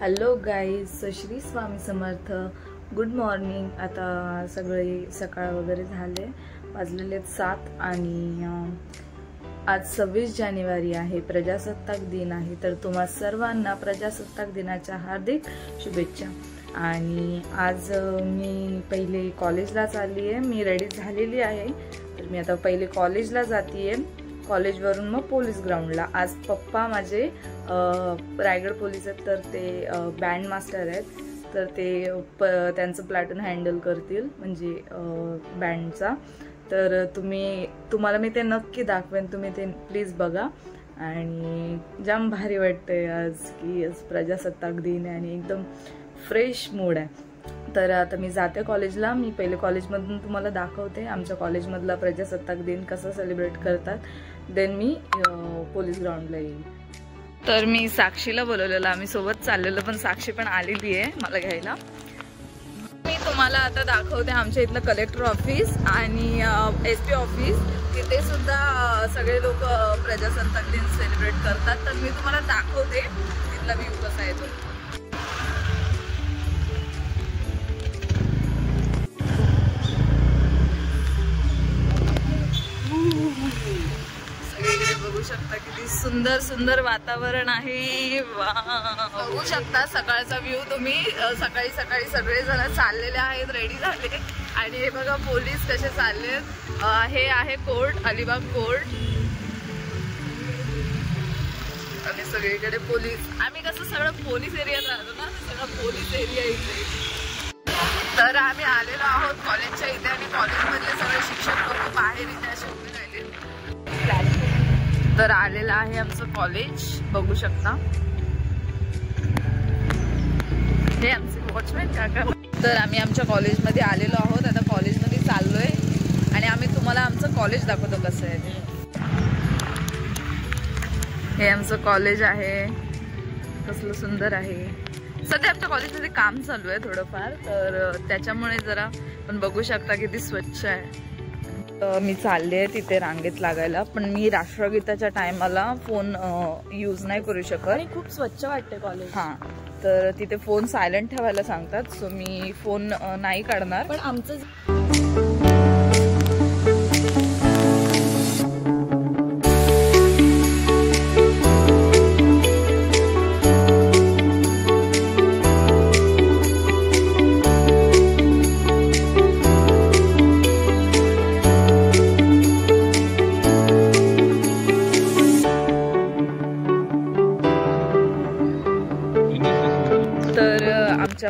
Hello guys, Shri Swami Samarth. Good morning. आता सगळे सकाळ वगैरे झाले, वाजलेले 7 आणि आज 26 जानेवारी आहे, प्रजासत्ताक दिन आहे. तर तुम्हा सर्वांना प्रजासत्ताक दिनाच्या हार्दिक शुभेच्छा. आणि आज मी पहिले कॉलेजला चालली आहे. मी रेडी झालेली आहे, तर मी आता पहिले कॉलेजला जातीये. कॉलेजवरून मग पोलीस ग्राउंडला. आज पप्पा माझे रायगड पोलीस आहेत, तर ते बँड मास्टर आहेत, तर ते त्यांचं प्लॅटून हँडल करतील, म्हणजे बँडचा. तर तुम्हाला मी ते नक्की दाखवेन, तुम्ही ते प्लीज बघा. आणि जाम भारी वाटतंय आज की आज प्रजासत्ताक दिन आहे आणि एकदम फ्रेश मूड आहे. तर आता मी जाते कॉलेजला. मी पहिले कॉलेजमधून तुम्हाला दाखवते आमच्या कॉलेजमधला प्रजासत्ताक दिन कसा सेलिब्रेट करतात. देन मी पोलीस ग्राउंडला येईल. तर मी साक्षीला बोलवलेलं, आम्ही सोबत चाललेलो, पण साक्षी पण आलेली आहे मला घ्यायला. मी तुम्हाला आता दाखवते आमच्या इथलं कलेक्टर ऑफिस आणि SP ऑफिस. तिथे सुद्धा सगळे लोक प्रजासत्ताक दिन सेलिब्रेट करतात. तर मी तुम्हाला दाखवते तिथला व्ह्यू कसा येतो. सगळीकडे बघू शकता किती सुंदर सुंदर वातावरण आहे. बघू शकता सकाळचा व्ह्यू तुम्ही. सकाळी सकाळी सगळे जण चाललेले आहेत, रेडी झाले. आणि हे बघा पोलीस कसे चाललेत. हे आहे कोर्ट, अलिबाग कोर्ट. आणि सगळीकडे पोलीस. आम्ही कसं सगळं पोलीस एरियात राहतो ना, सगळं पोलीस एरिया इथे. तर आम्ही आलेलो आहोत कॉलेजच्या इथे आणि कॉलेजमधले सगळे शिक्षक लोक बाहेर इथे असे उभे राहिले. तर आलेलं आहे आमचं कॉलेज, बघू शकता. हे आमचे वॉचमॅन काका. तर आम्ही आमच्या कॉलेजमध्ये आलेलो आहोत, आता कॉलेजमध्ये चाललोय आणि आम्ही तुम्हाला आमचं कॉलेज दाखवतो कसं आहे ते. हे आमचं कॉलेज आहे, कसलं सुंदर आहे. सध्या आमच्या कॉलेजमध्ये काम चालू आहे थोडंफार, तर त्याच्यामुळे जरा पण बघू शकता किती स्वच्छ आहे. मी चालले आहे तिथे रांगेत लागायला, पण मी राष्ट्रगीताच्या टायमाला फोन यूज नाही करू शकत आणि खूप स्वच्छ वाटते कॉलेज. हां, तर तिथे फोन सायलेंट ठेवायला सांगतात, सो मी फोन नाही काढणार. पण आमचं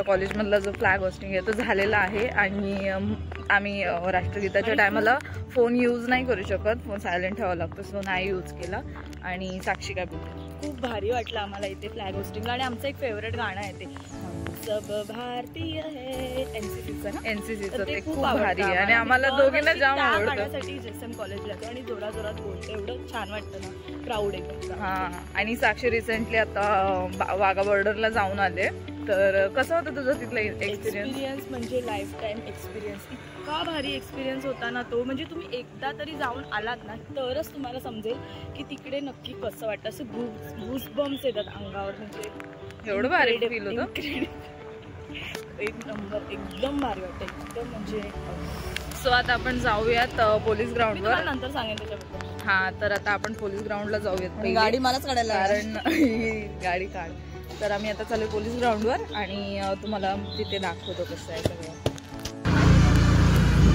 कॉलेजमधला जो फ्लॅग होस्टिंग आहे तो झालेला आहे. आणि आम्ही राष्ट्रगीताच्या टायमाला फोन यूज नाही करू शकत, फोन सायलेंट ठेवावा लागतो, सो नाही यूज केला. आणि साक्षी काय बोलते, खूप भारी वाटलं आम्हाला इथे फ्लॅग होस्टिंगला. आणि आमचं एक फेवरेट गाणं आहे ते सब भारतीय है, NCCचं ना, NCCचं ते खूप भारी आहे आणि आम्हाला दोघींना जाम आवडतं. गाण्यासाठी JSM कॉलेजला येतो आणि जोरा जोरात बोलतो, एवढं छान वाटतं ना, प्राऊड एकदम. हां, आणि साक्षी रिसेंटली आता वाघा बॉर्डरला जाऊन आले. तर कसं होतं तुझं तिथला एक्सपिरियन्स? म्हणजे लाईफ टाईम एक्सपिरियन्स, इतका भारी एक्सपिरियन्स होता ना तो. म्हणजे तुम्ही एकदा तरी जाऊन आलात ना तरच तुम्हाला समजेल की तिकडे नक्की कसं वाटतं. असं गूजबम्स येतात अंगावर, म्हणजे एवढं भारी फील होतं. एक नंबर, एकदम भारी वाटतं एकदम. म्हणजे सो आता आपण जाऊयात पोलीस ग्राउंडवर, नंतर सांगेन त्याच्याबद्दल. हां, तर आता आपण पोलीस ग्राउंडला जाऊयात. गाडी मलाच काढायला, कारण गाडी काढ. तर आम्ही आता चालू पोलीस ग्राउंडवर आणि तुम्हाला तिथे दाखवतो कसं आहे सगळं.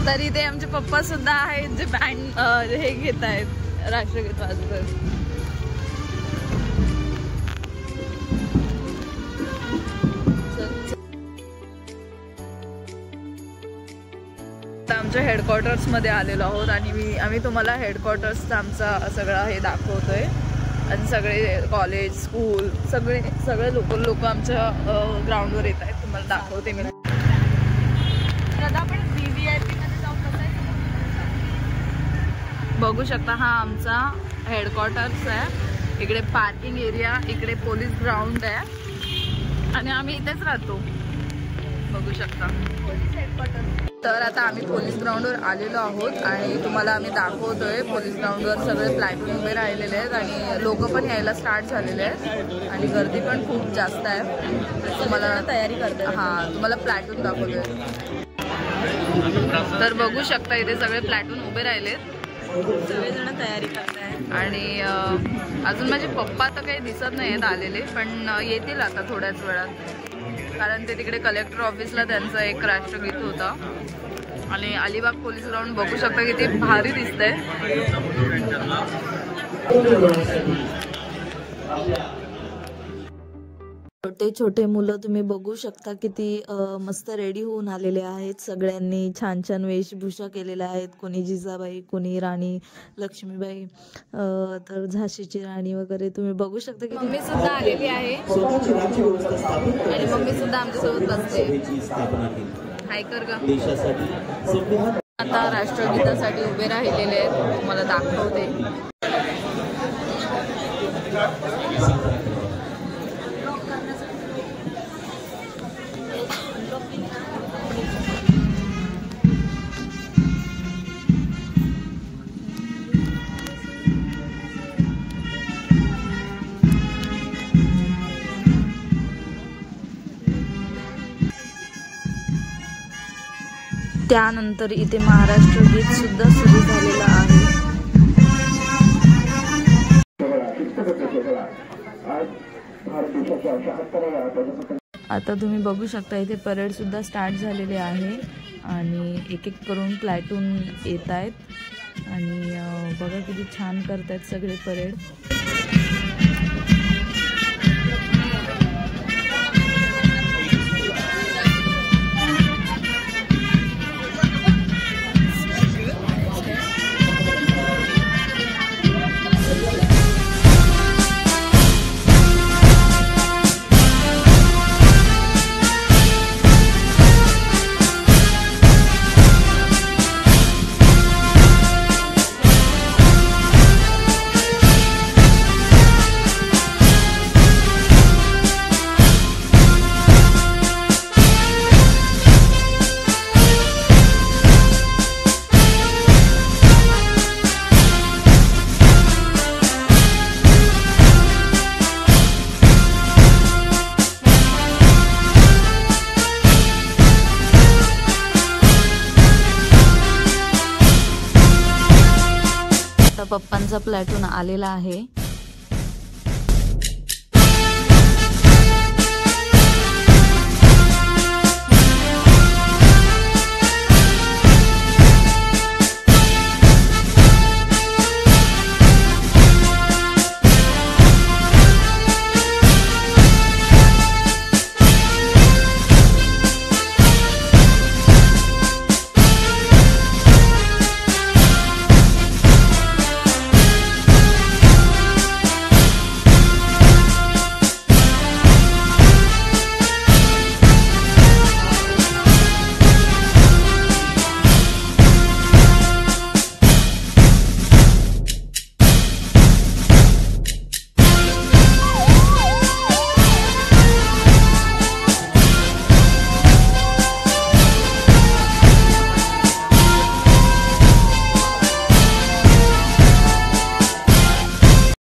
तर इथे आमचे पप्पा सुद्धा आहेत, जे बँड हे घेत आहेत, राष्ट्रगीत वाजवत. आमच्या हेडक्वार्टर्स मध्ये आलेलो आहोत आणि आम्ही तुम्हाला हेडक्वार्टर्सचा आमचा सगळा हे दाखवतोय. आणि सगळे कॉलेज, स्कूल, सगळे लोक आमच्या ग्राउंडवर येत आहेत. तुम्हाला दाखवते मी. आता आपण VVIP मध्ये जाऊ. कसं आहे बघू शकता, हा आमचा हेडक्वार्टर्स आहे. इकडे पार्किंग एरिया, इकडे पोलीस ग्राउंड आहे आणि आम्ही इथेच राहतो. बघू शकता। तर आता आम्ही पोलीस ग्राउंडवर आलेलो आहोत आणि तुम्हाला आम्ही दाखवतोय पोलीस ग्राउंडवर सगळे प्लॅटून उभे राहिलेले आहेत आणि लोक पण यायला स्टार्ट झालेले आहेत आणि गर्दी पण खूप जास्त आहे। तुम्हाला तयारी करते हां, तुम्हाला प्लॅटून दाखवतोय। तर बघू शकता इथे सगळे प्लॅटून उभे राहिलेत, सगळेजण तयारी करतायत आणि अजून माझे पप्पा तर काही दिसत नाही आहेत आलेले, पण येतील आता थोड्याच वेळात, कारण ते तिकडे कलेक्टर ऑफिसला त्यांचं एक राष्ट्रगीत होतं। आणि अलिबाग पोलीस ग्राउंड बघू शकता किती भारी दिसतंय। छोटे छोटे मुलं तुम्ही बघू शकता किती मस्त रेडी होऊन आलेले आहेत। सगळ्यांनी छान छान वेशभूषा केलेल्या आहेत, कोणी जिजाबाई, कोणी राणी लक्ष्मीबाई, तर झाशीची राणी वगैरे तुम्ही बघू शकता की मम्मी सुद्धा आलेली आहे आणि मम्मी सुद्धा आमच्यासोबत बसते। हाय कर ग। आता राष्ट्रगीतासाठी उभे राहिलेले आहेत, तुम्हाला दाखवते। त्यानंतर इथे महाराष्ट्र गीत सुद्धा सुरू झालेला आहे। आता तुम्ही बघू शकता इथे परेड सुद्धा स्टार्ट झालेले आहे आणि एक एक करून प्लॅटून येत आहेत आणि बघा किती छान करतायत सगळे परेड। पप्पांचा प्लॅटून आलेला आहे।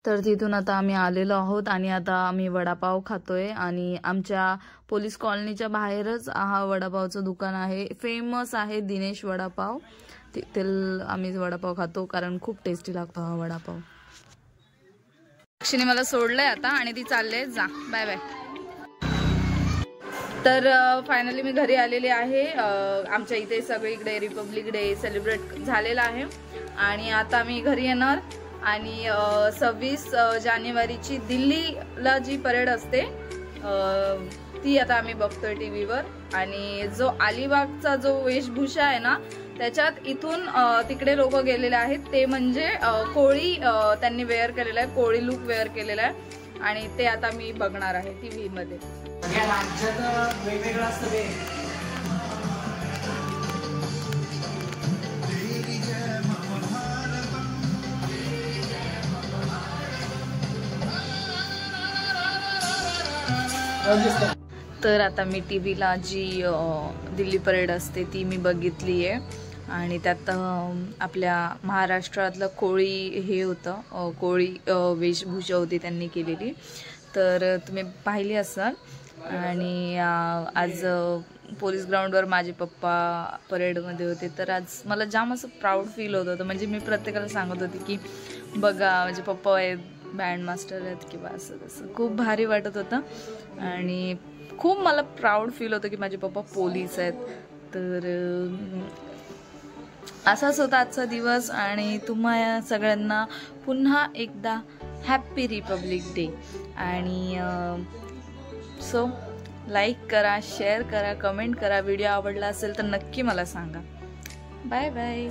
तर तिथून आता आम्ही आलेलो आहोत आणि आता आम्ही वडापाव खातोय आणि आमच्या पोलीस कॉलनीच्या बाहेरच हा वडापावचं दुकान आहे, फेमस आहे दिनेश वडापाव। तिथे आम्ही वडापाव खातो कारण खूप टेस्टी लागतो हा वडापाव। अक्षिने मला सोडलंय आता आणि ती चालले जा, बाय बाय। तर फायनली मी घरी आलेली आहे। आमच्या इथे सगळीकडे रिपब्लिक डे सेलिब्रेट झालेला आहे आणि आता मी घरी येणार आणि 26 जानेवारीची दिल्लीला जी परेड असते ती आता आम्ही बघतोय टीव्हीवर। आणि जो अलिबागचा जो वेशभूषा आहे ना त्याच्यात इथून तिकडे लोक गेलेले आहेत, ते म्हणजे कोळी त्यांनी वेअर केलेला आहे, कोळी लुक वेअर केलेला आहे आणि ते आता मी बघणार आहे टीव्ही मध्ये। तर आता मी टी व्हीला जी दिल्ली परेड असते ती मी बघितली आहे आणि त्यात आपल्या महाराष्ट्रातलं कोळी हे होतं, कोळी वेशभूषा होती त्यांनी केलेली, तर तुम्ही पाहिली असाल. आणि आज पोलीस ग्राउंडवर माझे पप्पा परेडमध्ये होते, तर आज मला जाम असं प्राऊड फील होत होतं. म्हणजे मी प्रत्येकाला सांगत होते की बघा माझे पप्पा आहेत, बँड मास्टर आहेत किंवा असं तसं. खूप भारी वाटत होतं आणि खूप मला प्राऊड फील होतं की माझे पप्पा पोलीस आहेत. तर असाच होता आजचा दिवस आणि तुम्हा सगळ्यांना पुन्हा एकदा हॅप्पी रिपब्लिक डे. आणि सो लाईक करा, शेअर करा, कमेंट करा. व्हिडिओ आवडला असेल तर नक्की मला सांगा. Bye bye.